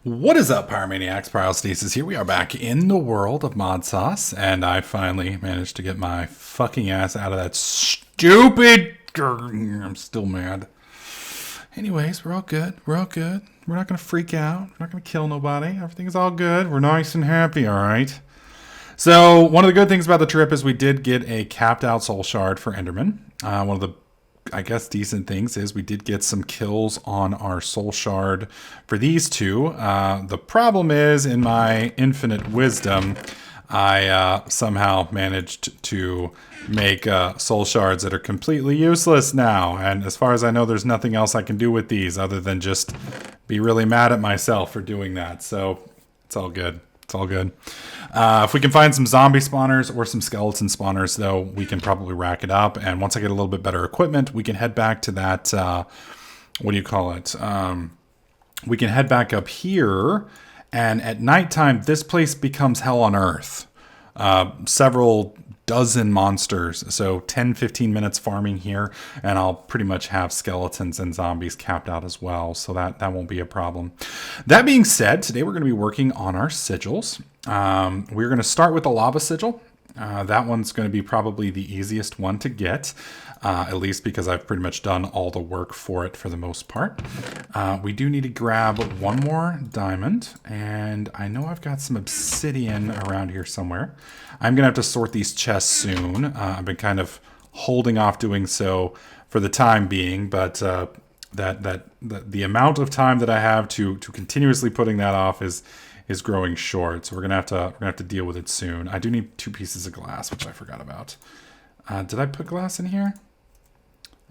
What is up, Pyromaniacs? Pyrostasis here. We are back in the world of Modsauce, and I finally managed to get my fucking ass out of that stupid... I'm still mad. Anyways, we're all good. We're all good. We're not going to freak out. We're not going to kill nobody. Everything's all good. We're nice and happy, all right? So, one of the good things about the trip is we did get a capped out soul shard for Enderman. One of the I guess decent things is we did get some kills on our soul shard for these two. The problem is, in my infinite wisdom, I somehow managed to make soul shards that are completely useless now. And as far as I know, there's nothing else I can do with these other than just be really mad at myself for doing that. So it's all good. It's all good. If we can find some zombie spawners or some skeleton spawners, though, we can probably rack it up. And once I get a little bit better equipment, we can head back to that, what do you call it? We can head back up here. And at nighttime, this place becomes hell on earth. Several dozen monsters. So 10, 15 minutes farming here. And I'll pretty much have skeletons and zombies capped out as well. So that won't be a problem. That being said, today we're going to be working on our sigils. We're going to start with the lava sigil. That one's going to be probably the easiest one to get, at least because I've pretty much done all the work for it for the most part. We do need to grab one more diamond, and I know I've got some obsidian around here somewhere. I'm going to have to sort these chests soon. I've been kind of holding off doing so for the time being, but the amount of time that I have to continuously putting that off is growing short, so we're gonna have to deal with it soon. I do need 2 pieces of glass, which I forgot about. Did I put glass in here?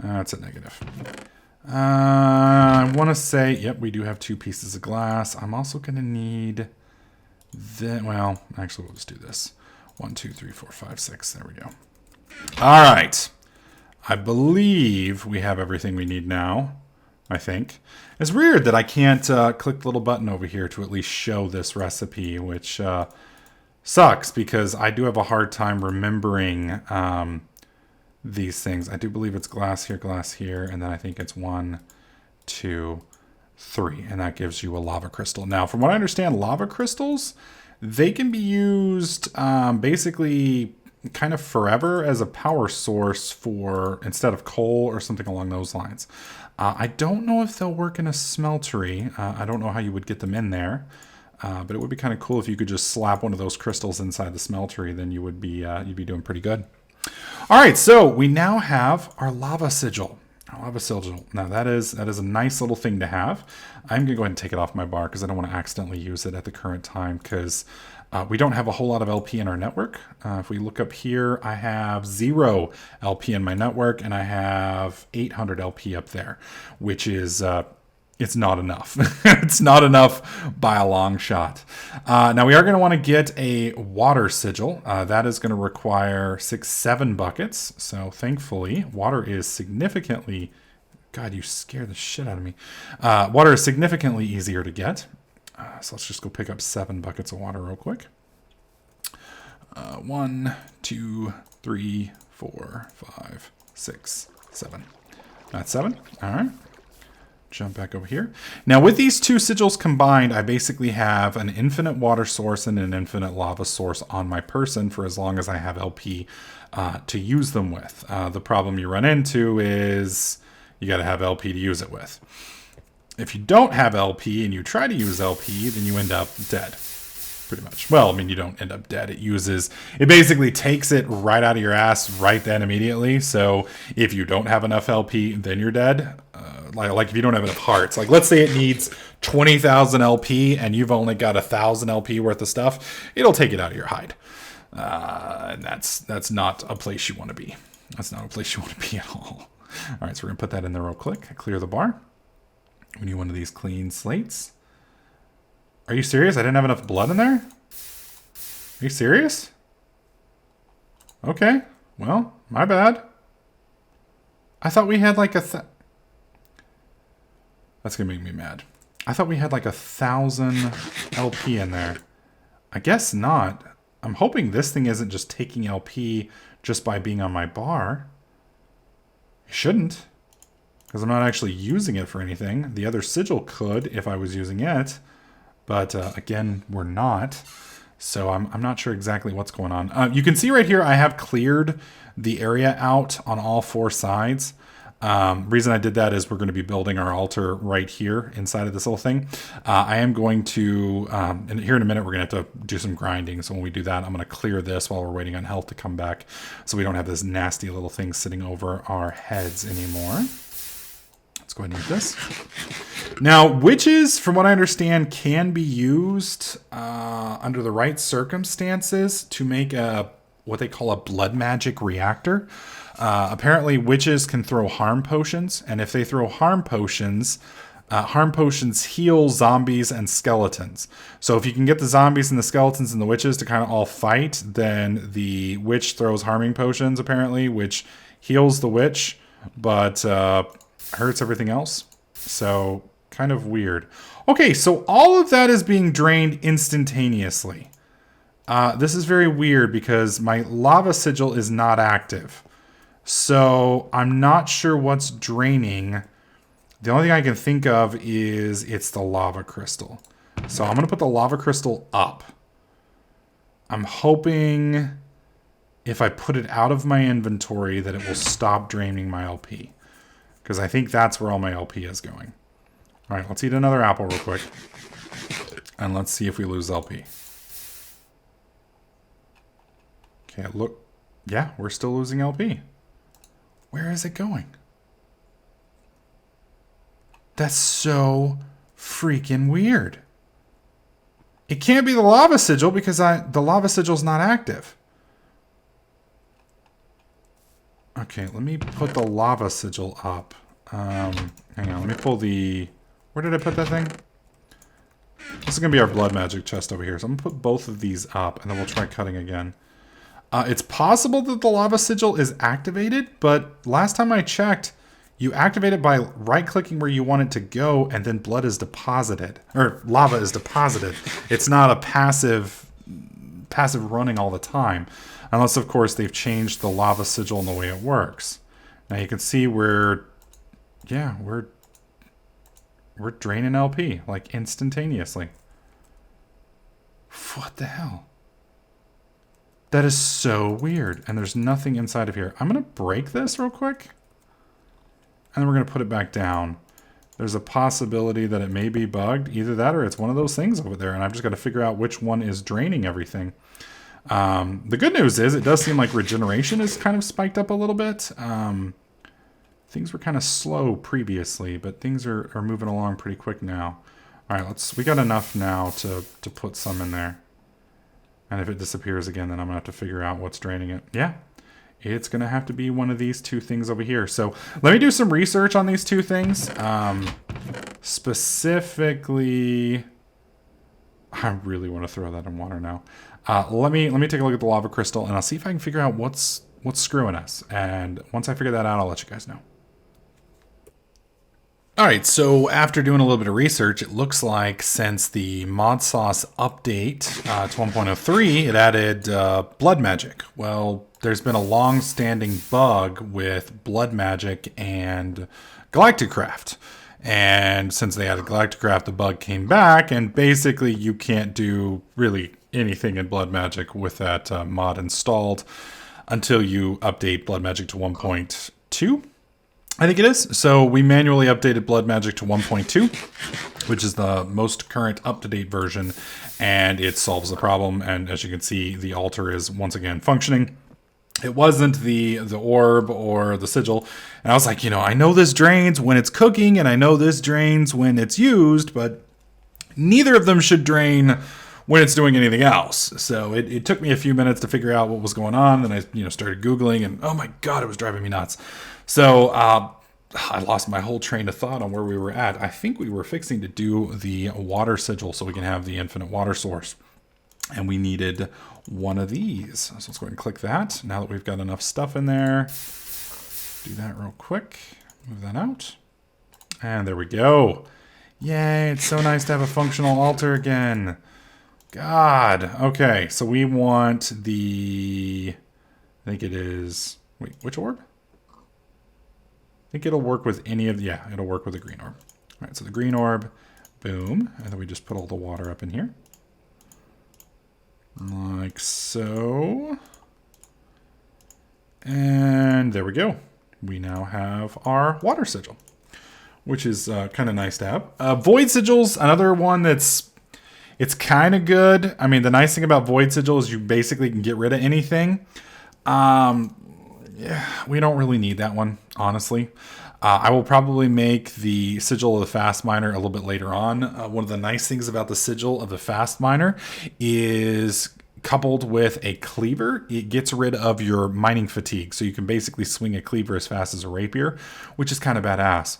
It's a negative. I want to say, yep, we do have 2 pieces of glass. I'm also gonna need well, actually, we'll just do this. 1, 2, 3, 4, 5, 6. There we go. All right. I believe we have everything we need now. I think. It's weird that I can't click the little button over here to at least show this recipe, which sucks because I do have a hard time remembering these things. I do believe it's glass here, and then I think it's 1, 2, 3, and that gives you a lava crystal. Now, from what I understand, lava crystals, they can be used basically kind of forever as a power source for instead of coal or something along those lines. I don't know if they'll work in a smeltery. I don't know how you would get them in there, but it would be kind of cool if you could just slap one of those crystals inside the smeltery. Then you would be you'd be doing pretty good. All right, so we now have our lava sigil. Our lava sigil. Now that is a nice little thing to have. I'm gonna go ahead and take it off my bar because I don't want to accidentally use it at the current time because we don't have a whole lot of LP in our network. If we look up here, I have 0 LP in my network, and I have 800 LP up there, which is, it's not enough. It's not enough by a long shot. Now, we are going to want to get a water sigil. That is going to require 6, 7 buckets. So, thankfully, water is significantly... God, you scare the shit out of me. Water is significantly easier to get. So let's just go pick up 7 buckets of water real quick. 1, 2, 3, 4, 5, 6, 7. That's 7. All right. Jump back over here. Now with these 2 sigils combined, I basically have an infinite water source and an infinite lava source on my person for as long as I have LP to use them with. The problem you run into is you got to have LP to use it with. If you don't have LP and you try to use LP, then you end up dead, pretty much. Well, I mean, you don't end up dead. It basically takes it right out of your ass right then immediately. So if you don't have enough LP, then you're dead. Like if you don't have enough hearts, like let's say it needs 20,000 LP and you've only got 1,000 LP worth of stuff, it'll take it out of your hide. And that's not a place you want to be. That's not a place you want to be at all. All right, so we're gonna put that in there real quick. Clear the bar. We need one of these clean slates. Are you serious? I didn't have enough blood in there? Are you serious? Okay. Well, my bad. I thought we had like That's going to make me mad. I thought we had like 1,000 LP in there. I guess not. I'm hoping this thing isn't just taking LP just by being on my bar. It shouldn't. Because I'm not actually using it for anything. The other sigil could if I was using it. But again, we're not. So I'm not sure exactly what's going on. You can see right here I have cleared the area out on all 4 sides. Reason I did that is we're going to be building our altar right here inside of this little thing. I am going to, and here in a minute, we're going to have to do some grinding. So when we do that, I'm going to clear this while we're waiting on health to come back. So we don't have this nasty little thing sitting over our heads anymore. Let's go ahead and eat this. Now, witches, from what I understand, can be used under the right circumstances to make what they call a blood magic reactor. Apparently, witches can throw harm potions, and if they throw harm potions heal zombies and skeletons. So if you can get the zombies and the skeletons and the witches to kind of all fight, then the witch throws harming potions, apparently, which heals the witch, but hurts everything else. So kind of weird. Okay, so all of that is being drained instantaneously. This is very weird because my lava sigil is not active. So I'm not sure what's draining. The only thing I can think of is it's the lava crystal. So I'm going to put the lava crystal up. I'm hoping if I put it out of my inventory that it will stop draining my LP. Because I think that's where all my LP is going. All right, let's eat another apple real quick. And let's see if we lose LP. Okay, look. Yeah, we're still losing LP. Where is it going? That's so freaking weird. It can't be the lava sigil because the lava sigil's not active. Okay, let me put the lava sigil up. Hang on, let me pull the... Where did I put that thing? This is going to be our blood magic chest over here. So I'm going to put both of these up, and then we'll try cutting again. It's possible that the lava sigil is activated, but last time I checked, you activate it by right-clicking where you want it to go, and then blood is deposited. Or lava is deposited. It's not a passive running all the time. Unless, of course, they've changed the lava sigil and the way it works. Now you can see we're draining LP, like, instantaneously. What the hell? That is so weird. And there's nothing inside of here. I'm going to break this real quick. And then we're going to put it back down. There's a possibility that it may be bugged. Either that or it's one of those things over there. And I've just got to figure out which one is draining everything. The good news is it does seem like regeneration is kind of spiked up a little bit. Things were kind of slow previously, but things are moving along pretty quick now. All right, we got enough now to put some in there. And if it disappears again, then I'm going to have to figure out what's draining it. Yeah, it's going to have to be one of these 2 things over here. So let me do some research on these 2 things. Specifically, I really want to throw that in water now. Let me take a look at the lava crystal, and I'll see if I can figure out what's screwing us. And once I figure that out, I'll let you guys know. All right, so after doing a little bit of research, it looks like since the Modsauce update to 1.03, it added Bloodmagic. Well, there's been a long-standing bug with Bloodmagic and galacticraft. And since they added galacticraft, the bug came back, and basically you can't do really anything in Bloodmagic with that mod installed until you update Bloodmagic to 1.2. I think it is. So we manually updated Bloodmagic to 1.2, which is the most current up-to-date version, and it solves the problem. And as you can see, the altar is once again functioning. It wasn't the orb or the sigil. And I was like, I know this drains when it's cooking, and I know this drains when it's used, but neither of them should drain when it's doing anything else. So it took me a few minutes to figure out what was going on. Then I started Googling, and oh my God, it was driving me nuts. So I lost my whole train of thought on where we were at. I think we were fixing to do the water sigil so we can have the infinite water source. And we needed one of these. So let's go ahead and click that. Now that we've got enough stuff in there, do that real quick. Move that out. And there we go. Yay, it's so nice to have a functional altar again. God. Okay, so we want I think it is, wait, which orb? I think it'll work with any of, it'll work with the green orb. All right, so the green orb, Boom. And then we just put all the water up in here. Like so. And there we go. We now have our water sigil, which is kind of nice to have. Void sigils, another one it's kind of good. I mean, the nice thing about void sigil is you basically can get rid of anything. Yeah, we don't really need that one, honestly. I will probably make the sigil of the fast miner a little bit later on. One of the nice things about the sigil of the fast miner is coupled with a cleaver, it gets rid of your mining fatigue. So you can basically swing a cleaver as fast as a rapier, which is kind of badass.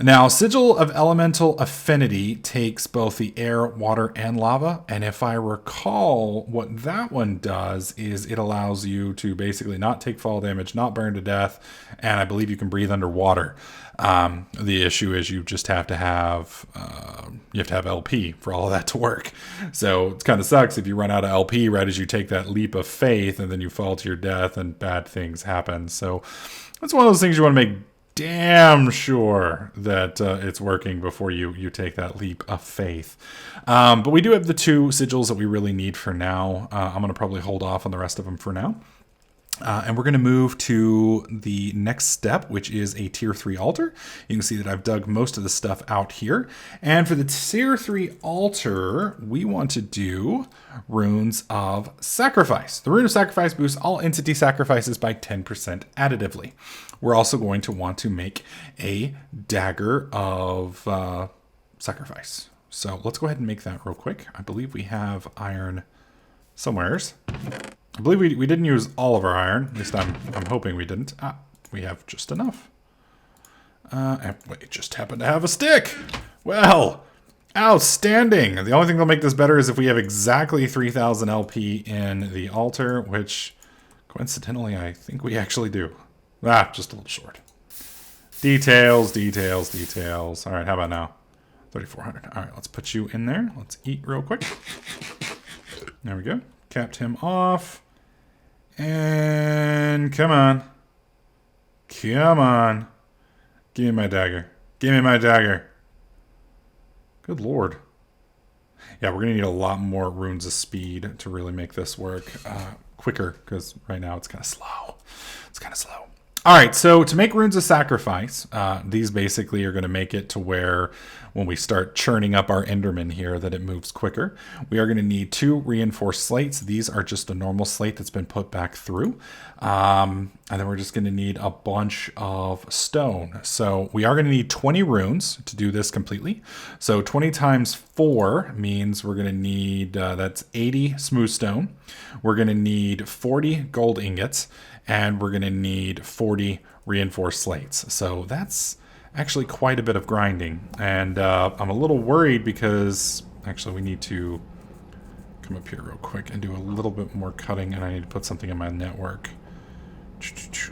Now, Sigil of Elemental Affinity takes both the air, water, and lava. And if I recall, what that one does is it allows you to basically not take fall damage, not burn to death, and I believe you can breathe underwater. The issue is you just have to have LP for all of that to work. So it kind of sucks if you run out of LP right as you take that leap of faith and then you fall to your death and bad things happen. So that's one of those things you want to make damn sure that it's working before you take that leap of faith. But we do have the two sigils that we really need for now. I'm going to probably hold off on the rest of them for now. And we're going to move to the next step, which is a tier 3 altar. You can see that I've dug most of the stuff out here. And for the tier 3 altar, we want to do runes of sacrifice. The rune of sacrifice boosts all entity sacrifices by 10% additively. We're also going to want to make a dagger of sacrifice. So let's go ahead and make that real quick. I believe we have iron somewheres. I believe we didn't use all of our iron. At least I'm hoping we didn't. We have just enough. And we just happen to have a stick. Well, outstanding. The only thing that'll make this better is if we have exactly 3,000 LP in the altar, which coincidentally I think we actually do. Just a little short. Details, details, details. All right, how about now? 3,400. All right, let's put you in there. Let's eat real quick. There we go. Capped him off. And come on. Come on. Give me my dagger. Give me my dagger. Good lord. Yeah, we're going to need a lot more runes of speed to really make this work quicker, because right now it's kind of slow. It's kind of slow. All right, so to make runes of sacrifice, these basically are going to make it to where when we start churning up our Enderman here that it moves quicker. We are going to need 2 reinforced slates. These are just a normal slate that's been put back through. And then we're just going to need a bunch of stone. So we are going to need 20 runes to do this completely. So 20 times 4 means we're going to need, that's 80 smooth stone. We're going to need 40 gold ingots. And we're going to need 40 reinforced slates. So that's actually quite a bit of grinding. And I'm a little worried because actually we need to come up here real quick and do a little bit more cutting. And I need to put something in my network.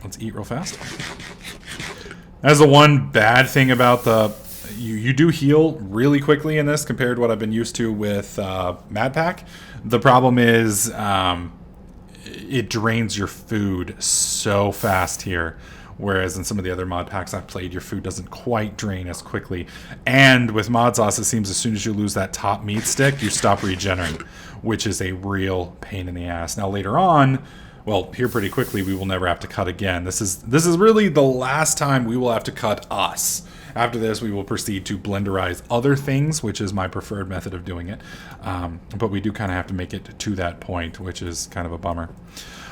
Let's eat real fast. That's the one bad thing about the... You do heal really quickly in this compared to what I've been used to with Mad Pack. The problem is... it drains your food so fast here, whereas in some of the other mod packs I've played, your food doesn't quite drain as quickly. And with Modsauce, it seems as soon as you lose that top meat stick, you stop regenerating, which is a real pain in the ass. Now later on, well, here pretty quickly, we will never have to cut again. This is really the last time we will have to cut us. After this, we will proceed to blenderize other things, which is my preferred method of doing it. But we do kind of have to make it to that point, which is kind of a bummer.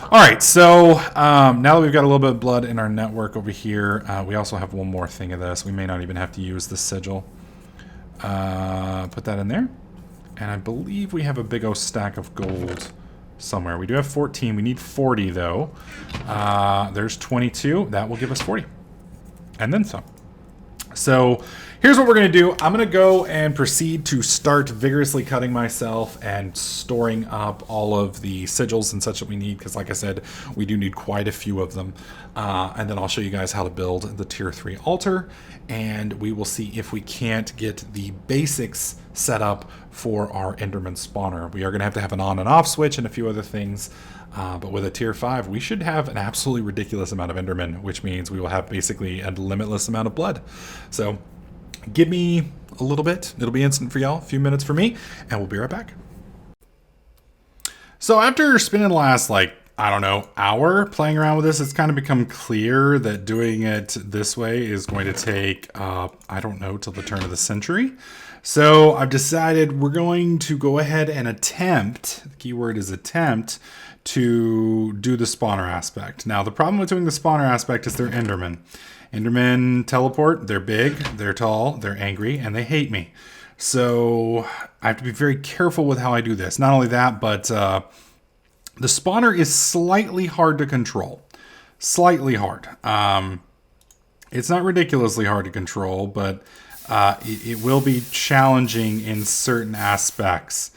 All right, so now that we've got a little bit of blood in our network over here, we also have one more thing of this. We may not even have to use the sigil. Put that in there. And I believe we have a big old stack of gold somewhere. We do have 14. We need 40, though. There's 22. That will give us 40. And then some. So here's what we're going to do. I'm going to go and proceed to start vigorously cutting myself and storing up all of the sigils and such that we need, because like I said, we do need quite a few of them. And then I'll show you guys how to build the tier 3 altar, and we will see if we can't get the basics set up for our Enderman spawner. We are going to have an on and off switch and a few other things. But with a tier 5, we should have an absolutely ridiculous amount of Endermen, which means we will have basically a limitless amount of blood. So give me, a little bit. It'll be instant for y'all, a few minutes for me, and we'll be right back. So after spending the last, like, I don't know, hour playing around with this, it's kind of become clear that doing it this way is going to take, I don't know, till the turn of the century. So I've decided we're going to go ahead and attempt, the keyword is attempt, to do the spawner aspect. Now, the problem with doing the spawner aspect is they're Endermen. Endermen teleport, they're big, they're tall, they're angry, and they hate me. So I have to be very careful with how I do this. Not only that, but the spawner is slightly hard to control. Slightly hard. It's not ridiculously hard to control, but it will be challenging in certain aspects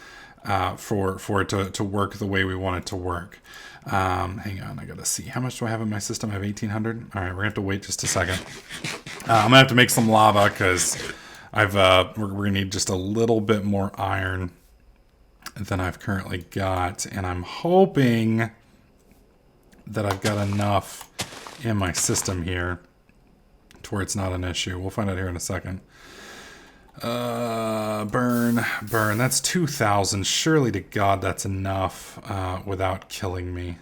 for it to work the way we want it to work. Hang on, I gotta see. How much do I have in my system? I have 1,800. All right, we're gonna have to wait just a second. I'm gonna have to make some lava because we're gonna need just a little bit more iron than I've currently got, and I'm hoping that I've got enough in my system here to where it's not an issue. We'll find out here in a second. Burn. That's 2,000. Surely to God that's enough without killing me.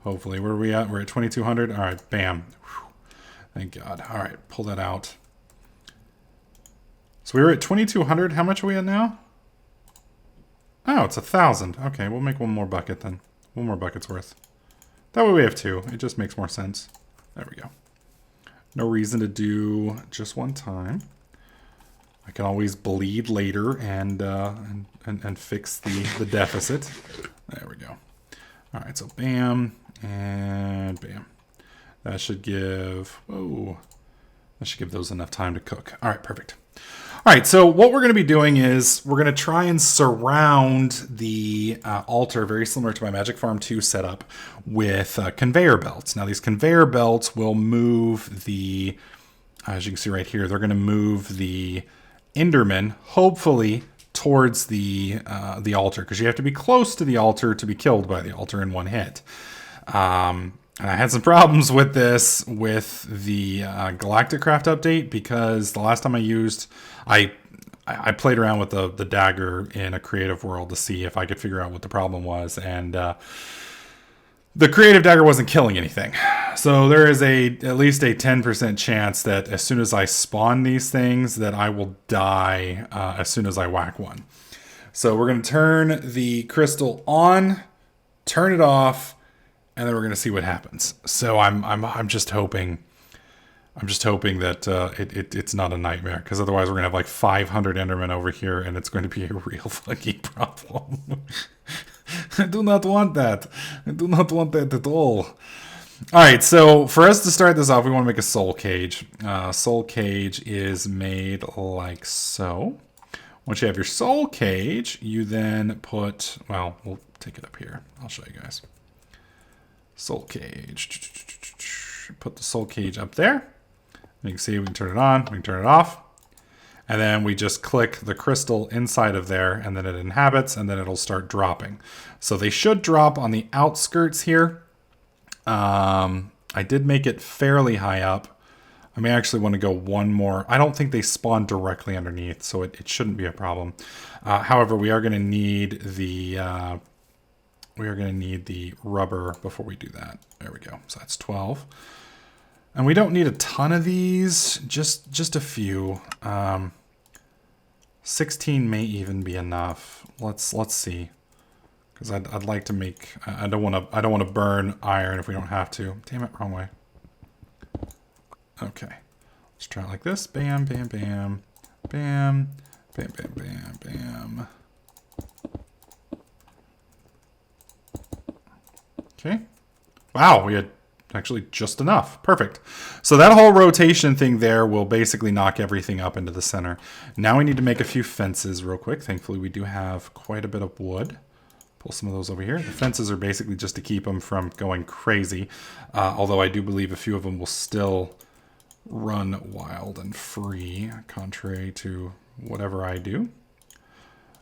Hopefully. Where are we at? We're at 2,200. All right, bam. Whew. Thank God. All right, pull that out. So we were at 2,200. How much are we at now? Oh, it's 1,000. Okay, we'll make one more bucket then. One more bucket's worth. That way we have two. It just makes more sense. There we go. No reason to do just one time. I can always bleed later and fix the deficit. There we go. All right, so bam and bam. That should give, that should give those enough time to cook. All right, perfect. All right, so what we're going to be doing is we're going to try and surround the altar, very similar to my Magic Farm 2 setup, with conveyor belts. Now, these conveyor belts will move the, as you can see right here, they're going to move the Enderman, hopefully, towards the altar, because you have to be close to the altar to be killed by the altar in one hit. And I had some problems with this with the galacticraft update, because the last time I used, I played around with the dagger in a creative world to see if I could figure out what the problem was, and the creative dagger wasn't killing anything. So there is at least a 10% chance that as soon as I spawn these things, that I will die as soon as I whack one. So we're going to turn the crystal on, turn it off, and then we're going to see what happens. So I'm just hoping that it's not a nightmare, because otherwise we're going to have like 500 Endermen over here, and it's going to be a real fucking problem. I do not want that. I do not want that at all. All right, so for us to start this off, we want to make a soul cage. Soul cage is made like so. Once you have your soul cage, you then put, well, we'll take it up here. I'll show you guys. Soul cage. Put the soul cage up there. You can see we can turn it on, we can turn it off. And then we just click the crystal inside of there, and then it inhabits, and then it'll start dropping. So they should drop on the outskirts here. I did make it fairly high up. I may actually want to go one more. I don't think they spawn directly underneath, so it shouldn't be a problem. However, we are going to need the rubber before we do that. There we go. So that's 12. And we don't need a ton of these, just a few. 16 may even be enough. Let's see, because I'd like to make. I don't want to burn iron if we don't have to. Damn it, wrong way. Okay, let's try it like this. Bam, bam, bam, bam, bam, bam, bam, bam. Okay. Wow, we had actually just enough. Perfect. So that whole rotation thing there will basically knock everything up into the center. Now we need to make a few fences real quick. Thankfully, we do have quite a bit of wood. Pull some of those over here. The fences are basically just to keep them from going crazy. Although I do believe a few of them will still run wild and free, contrary to whatever I do.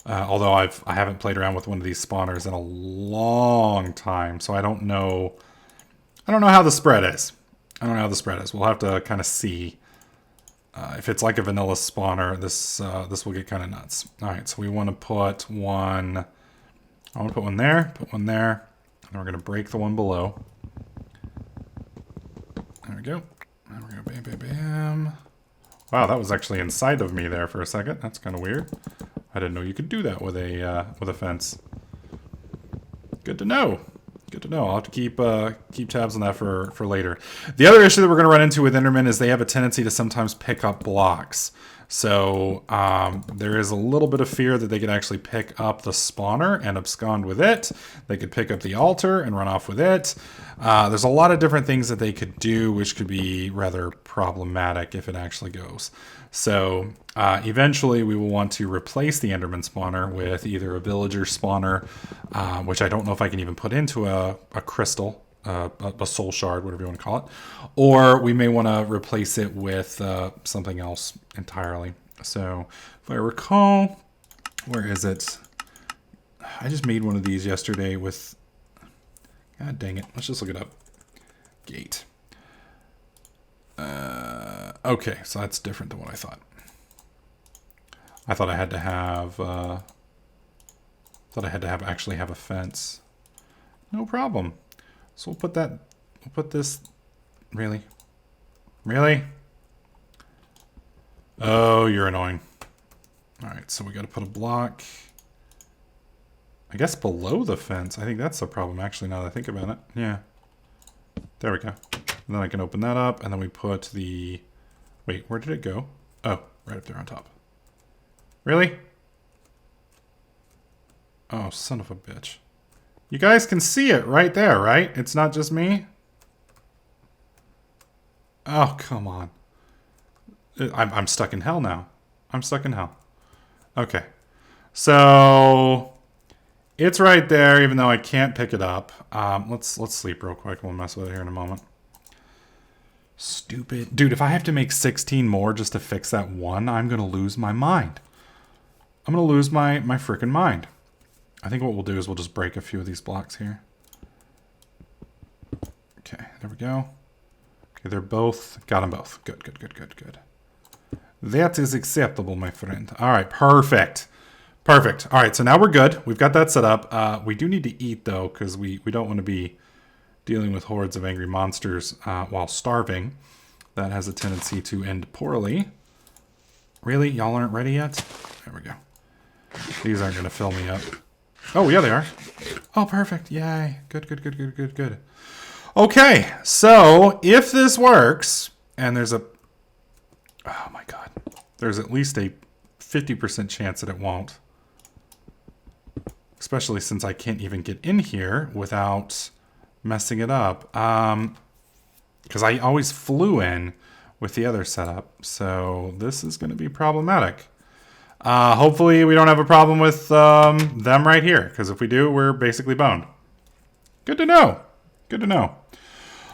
Although I haven't played around with one of these spawners in a long time, so I don't know how the spread is. We'll have to kind of see If it's like a vanilla spawner, this will get kind of nuts. All right, so we want to put one. I want to put one there, and we're going to break the one below. There we go. And we're going to bam, bam, bam. Wow, that was actually inside of me there for a second. That's kind of weird. I didn't know you could do that with a fence. Good to know. Good to know. I'll have to keep tabs on that for later. The other issue that we're going to run into with Endermen is they have a tendency to sometimes pick up blocks. So there is a little bit of fear that they could actually pick up the spawner and abscond with it. They could pick up the altar and run off with it. There's a lot of different things that they could do, which could be rather problematic if it actually goes. So eventually we will want to replace the Enderman spawner with either a villager spawner, which I don't know if I can even put into a crystal, a soul shard, whatever you want to call it, or we may want to replace it with something else entirely. So if I recall, where is it? I just made one of these yesterday with, god dang it, let's just look it up. Gate. Okay, so that's different than what I thought. I thought I had to have actually have a fence. No problem. So we'll put this, really? Oh, you're annoying. All right, so we got to put a block, I guess, below the fence. I think that's the problem, actually, now that I think about it. Yeah. There we go. And then I can open that up, and then we put the... Wait, where did it go? Oh, right up there on top. Really? Oh, son of a bitch. You guys can see it right there, right? It's not just me? Oh, come on. I'm stuck in hell now. I'm stuck in hell. Okay. So... it's right there, even though I can't pick it up. Let's sleep real quick. We'll mess with it here in a moment. Stupid. Dude, if I have to make 16 more just to fix that one, I'm going to lose my mind. I'm going to lose my freaking mind. I think what we'll do is we'll just break a few of these blocks here. Okay, there we go. Okay, they're both... got them both. Good. That is acceptable, my friend. All right, perfect. Perfect. All right, so now we're good. We've got that set up. We do need to eat, though, because we don't want to be dealing with hordes of angry monsters while starving. That has a tendency to end poorly. Really? Y'all aren't ready yet? There we go. These aren't going to fill me up. Oh, yeah, they are. Oh, perfect. Yay. Good. Okay, so if this works, and there's a... oh, my God. There's at least a 50% chance that it won't. Especially since I can't even get in here without messing it up. Because I always flew in with the other setup. So this is going to be problematic. Hopefully we don't have a problem with them right here. Because if we do, we're basically boned. Good to know.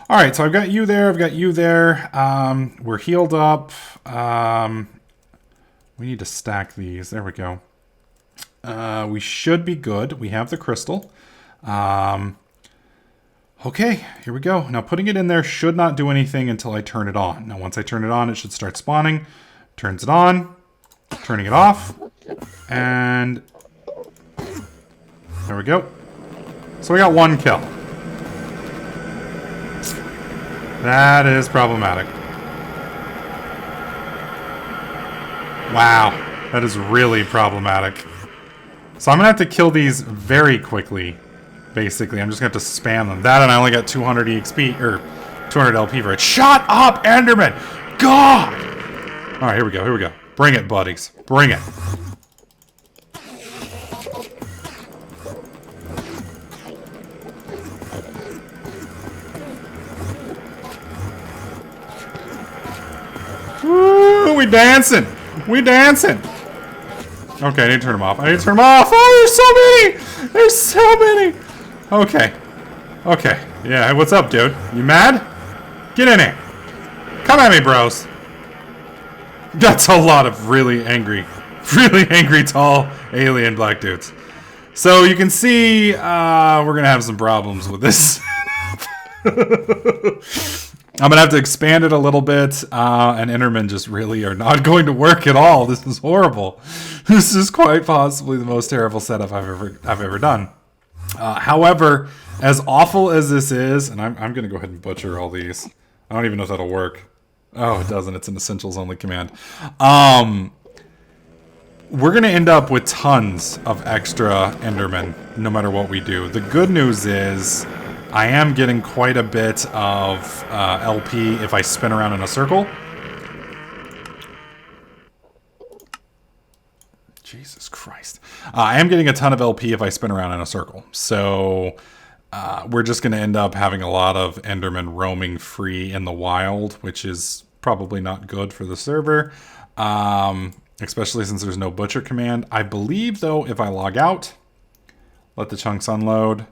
All right, so I've got you there. I've got you there. We're healed up. We need to stack these. There we go. We should be good. We have the crystal. Okay, here we go. Now putting it in there should not do anything until I turn it on. Now once I turn it on, it should start spawning. Turns it on. Turning it off. And there we go. So we got one kill. That is problematic. Wow, that is really problematic. So I'm going to have to kill these very quickly, basically. I'm just going to have to spam them. That, and I only got 200 EXP, or 200 LP for it. Shut up, Enderman! God! Alright, here we go. Bring it, buddies. Bring it. Woo, we dancing! Okay, I need to turn them off. Oh, there's so many! Okay. Yeah, what's up, dude? You mad? Get in here. Come at me, bros. That's a lot of really angry, tall alien black dudes. So you can see we're going to have some problems with this. I'm going to have to expand it a little bit, and Endermen just really are not going to work at all. This is horrible. This is quite possibly the most terrible setup I've ever done. However, as awful as this is, and I'm going to go ahead and butcher all these. I don't even know if that'll work. Oh, it doesn't. It's an essentials only command. We're going to end up with tons of extra Endermen, no matter what we do. The good news is I am getting quite a bit of LP if I spin around in a circle. Jesus Christ. I am getting a ton of LP if I spin around in a circle. So we're just going to end up having a lot of Endermen roaming free in the wild, which is probably not good for the server. Especially since there's no butcher command. I believe, though, if I log out, let the chunks unload,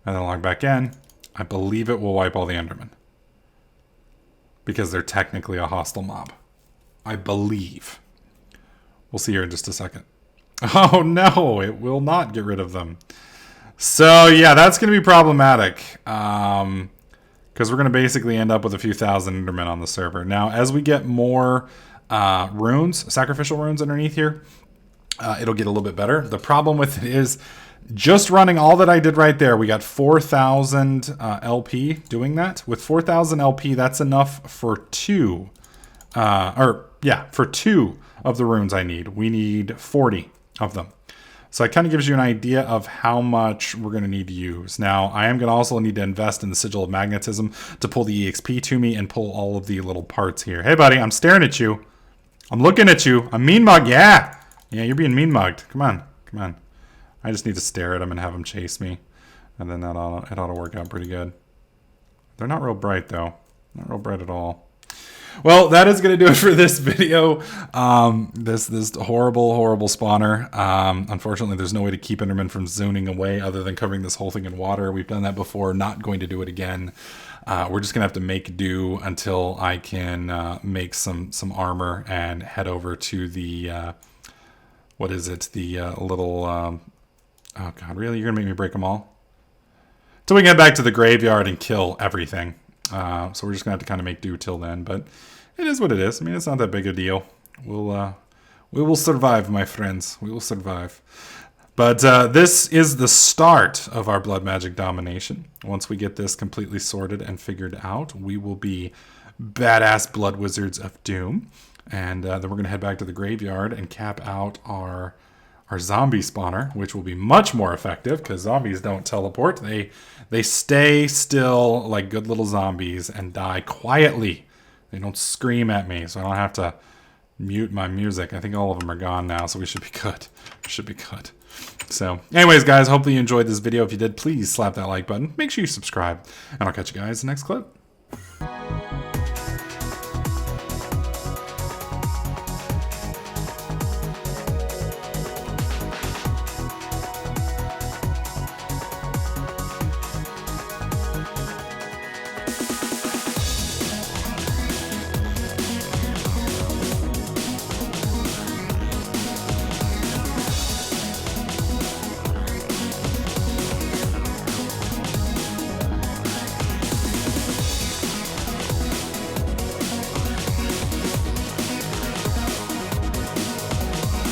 and then log back in, I believe it will wipe all the Endermen. Because they're technically a hostile mob. I believe. We'll see here in just a second. Oh no, it will not get rid of them. So yeah, that's going to be problematic. Because we're going to basically end up with a few thousand Endermen on the server. Now, as we get more runes, sacrificial runes underneath here, it'll get a little bit better. The problem with it is just running all that I did right there. We got 4,000 LP doing that. With 4,000 LP, that's enough for two. For two of the runes I need. We need 40 of them. So it kind of gives you an idea of how much we're going to need to use. Now, I am going to also need to invest in the sigil of magnetism to pull the EXP to me and pull all of the little parts here. Hey, buddy, I'm staring at you. I'm looking at you. I'm mean mug. Yeah. Yeah, you're being mean mugged. Come on. Come on. I just need to stare at him and have him chase me. And then it ought to work out pretty good. They're not real bright, though. Not real bright at all. Well, that is going to do it for this video. This horrible, horrible spawner. Unfortunately, there's no way to keep Enderman from zoning away other than covering this whole thing in water. We've done that before. Not going to do it again. We're just going to have to make do until I can make some armor and head over to the... what is it? The little... oh, God, really? You're going to make me break them all? So we can head back to the graveyard and kill everything. So we're just going to have to kind of make do till then. But it is what it is. I mean, it's not that big a deal. We will survive, my friends. We will survive. But this is the start of our blood magic domination. Once we get this completely sorted and figured out, we will be badass blood wizards of doom. And then we're going to head back to the graveyard and cap out our zombie spawner, which will be much more effective because zombies don't teleport. They stay still like good little zombies and die quietly. They don't scream at me, so I don't have to mute my music. I think all of them are gone now, so we should be good. Should be good. So anyways, guys, hopefully you enjoyed this video. If you did, please slap that like button. Make sure you subscribe, and I'll catch you guys in the next clip.